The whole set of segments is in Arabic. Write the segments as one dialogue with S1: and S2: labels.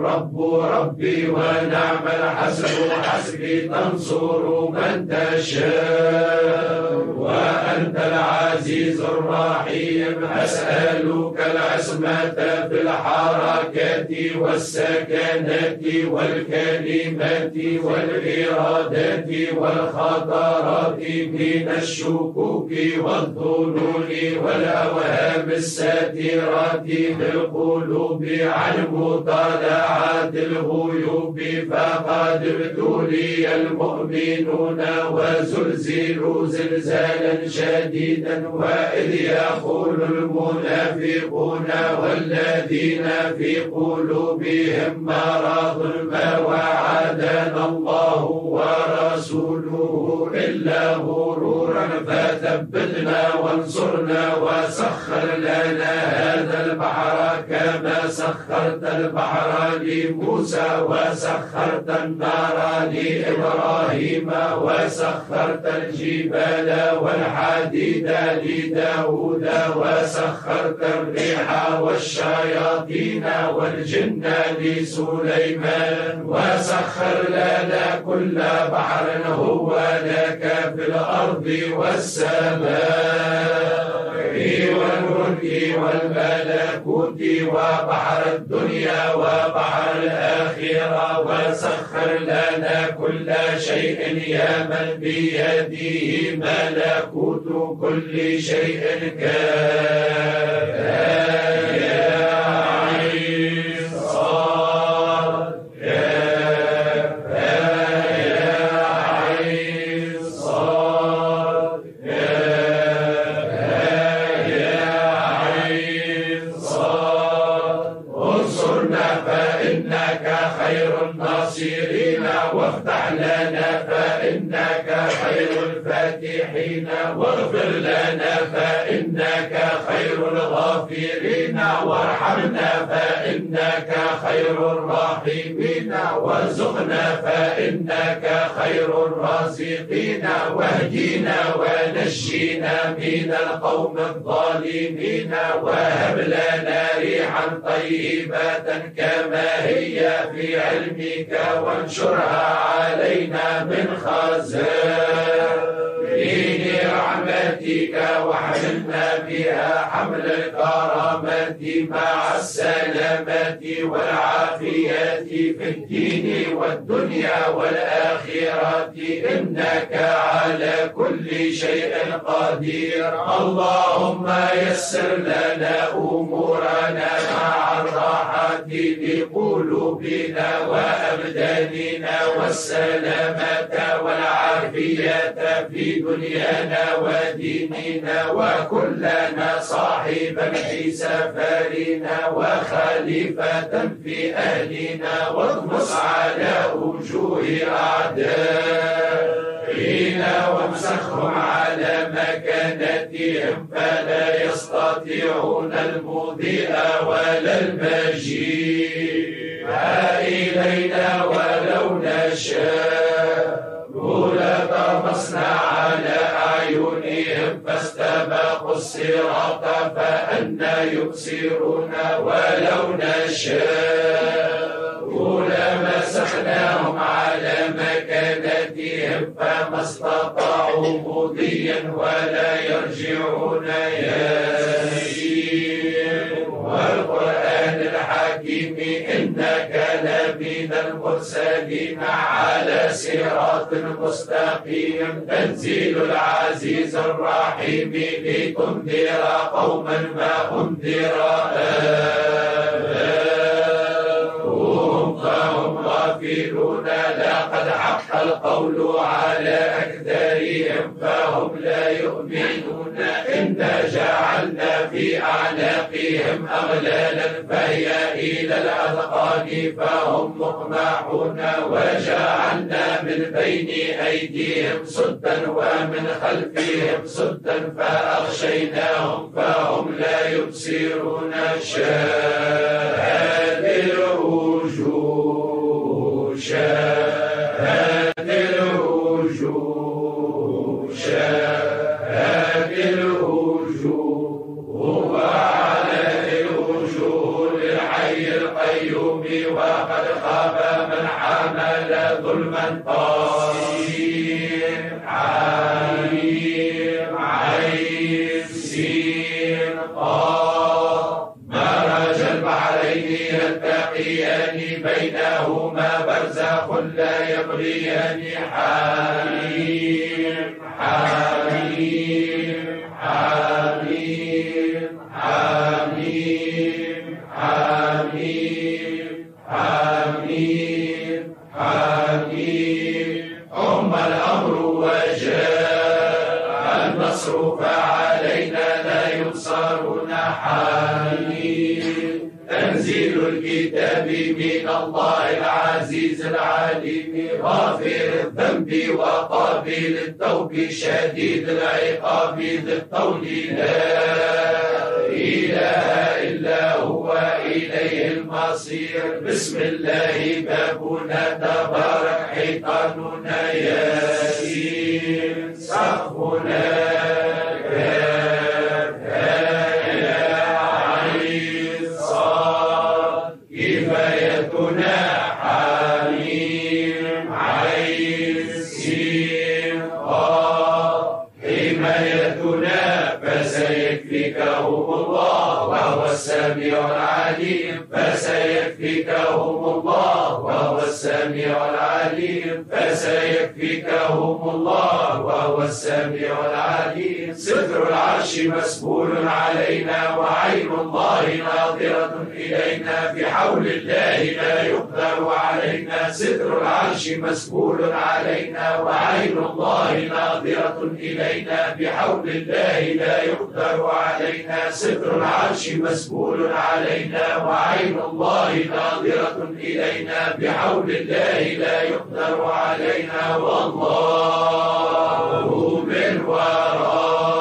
S1: الرب ربي ونعم الحسب حسبي تنصر من تشاء وأنت العزيز الرحيم أسألك العصمة في الحركة والسكنة والكلمة والإرادة والخطرات من الشكوك والظنون والأوهام الساترة بالقلوب عن مطالعة الغيوب فقد ابتلي المؤمنون وزلزلوا زلزالا شديدا وإذ يقول المنافقون والذين في قلوبهم مرض ما وعدنا الله ورسوله إلا غرورا فثبتنا وانصرنا وسخر لنا هذا البحر كما سخرت البحر لموسى وسخرت النار لإبراهيم وسخرت الجبال والحديد لداود وسخرت الريح والشياطين والجن لسليمان وسخر لنا كل بحر هو لك في الأرض والسماء والملك والملكوت وبحر الدنيا وبحر الآخرة وسخر لنا كل شيء يا من بيده ملكوت كل شيء كان وافتح لنا فإنك خير الفاتحين واغفر لنا فإنك خير الغافرين وارحمنا فإنك خير الراحمين وارزقنا فإنك خير الرازقين واهدنا ونجينا من القوم الظالمين وهب لنا ريحا طيبة كما هي في علمك وانشرها علينا من خزائن رحمتك واحملنا بها حمل الكرامة مع السلامة والعافية في الدين والدنيا والآخرة إنك على كل شيء قدير. اللهم يسر لنا أمورنا مع الراحة لقلوبنا وأبداننا والسلامة والعافية في دنيانا وديننا وكلنا صاحبا في سفرنا وخليفة في أهلنا واطمس على وجوه أعدائنا وامسخهم على مكانتهم فلا يستطيعون المضي ولا المجيء إلينا ولو نشاء لطمسنا على أعينهم فاستبقوا الصراط فأنى يبصرون ولو نشاء لمسخناهم على مكانتهم فما استطاعوا مضيا ولا يرجعون ياسين والقرآن الحكيم إنك لمن المرسلين على صراط مستقيم تنزيل العزيز الرحيم لتنذر قوما ما أنذر آباؤهم فهم غافلون لقد حق القول على أكثرهم فهم لا يؤمنون إنا جعلنا في أعناقهم أغلالا فهي إلى الأذقان فهم مقمحون وجعلنا من بين أيديهم سدا ومن خلفهم سدا فأغشيناهم فهم لا يبصرون شاهد الوجوه شاهد الوجوه شاهد الوجوه وعلى الوجوه للحي القيوم وقد خاب من حمل ظلما طاسين حميم عين سين قاف مرج البحرين يلتقيان بينهما برزخ لا يبغيان حميم حميم حميم حميم حميم حميم حميم الأمر وجاء النصر فعلينا لا ينصرون حميم تنزيل الكتاب من الله العزيز العليم غافر الذنب وقابل التوب شديد العقاب ذي الطول لا إله إلا هو إليه المصير بسم الله بابنا تبارك حيطاننا ياسين سقفنا كفايتنا حميم عين سين قاف حمايتنا فسيكفيكهم الله وهو السميع العليم فسيكفيكهم الله وهو السميع العليم فسيكفيكهم الله وهو السميع العليم ستر العرش مسبول علينا وعين الله ناظرة إلينا بحول الله لا يقدر علينا ستر العرش مسبول علينا وعين الله ناظرة إلينا بحول الله لا يقدر علينا ستر العرش مسبول علينا وعين الله ناظرة إلينا بحول الله لا يقدر علينا والله من ورائهم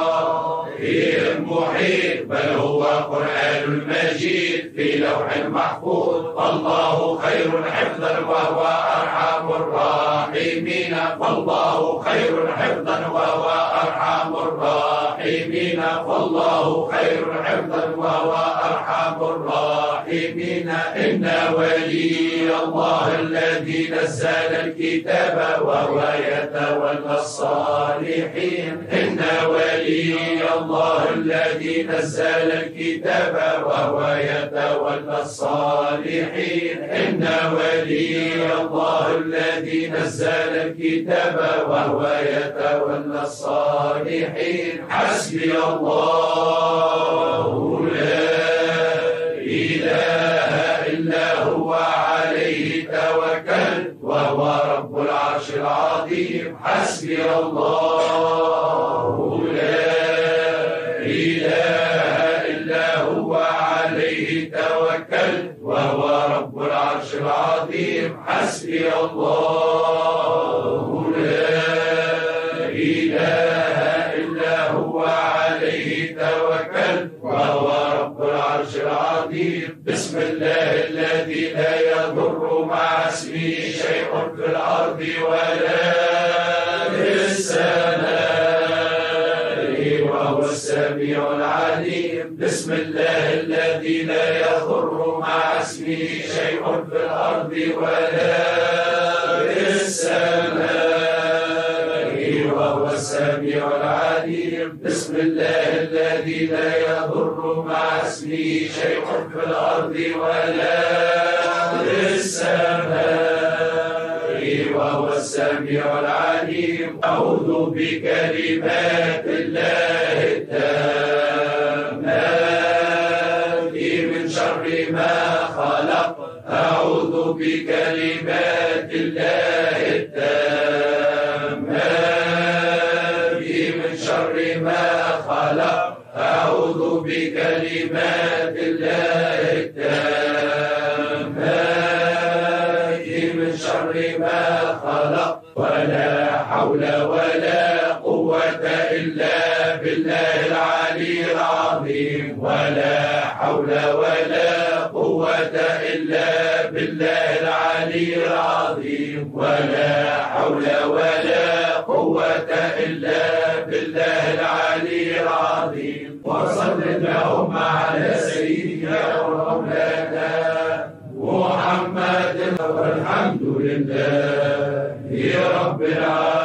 S1: محيط بل هو قرآن المجيد في لوح محفوظ فالله خير حفظا وهو أرحم الراحمين فالله خير حفظا وهو أرحم الراحمين فالله خير حفظا وهو أرحم الراحمين إن ولي الله الذي نزل الكتاب وهو يتولى الصالحين إن ولي الله الذي نزل الكتاب وهو يتولى الصالحين إن ولي الله الذي نزل الكتاب وهو يتولى الصالحين حسبي الله لا إله إلا هو عليه توكل وهو رب العرش العظيم حسبي الله لا إله إلا هو عليه توكل وهو رب العرش العظيم حسبي الله لا إله إلا هو عليه توكل وهو رب العرش العظيم بسم الله الذي لا يضر مع اسمه شيء في الأرض ولا في السماء وهو السميع العليم بسم الله الذي لا يضر مع اسمه شيء في الأرض ولا في السماء وهو السميع العليم بسم الله الذي لا يضر مع اسمه شيء في الأرض ولا في السماء وهو السميع العليم أعوذ بكلمات الله التامات من شر ما خلق أعوذ بكلمات الله التامات من شر ما خلق أعوذ بكلمات الله التامات من شر ما خلق ولا حول ولا قوة إلا بالله العلي العظيم ولا حول ولا قوة إلا بالله العلي العظيم ولا حول ولا قوة إلا بالله العلي العظيم وصل اللهم على سيدنا ومولانا محمد والحمد لله رب العالمين.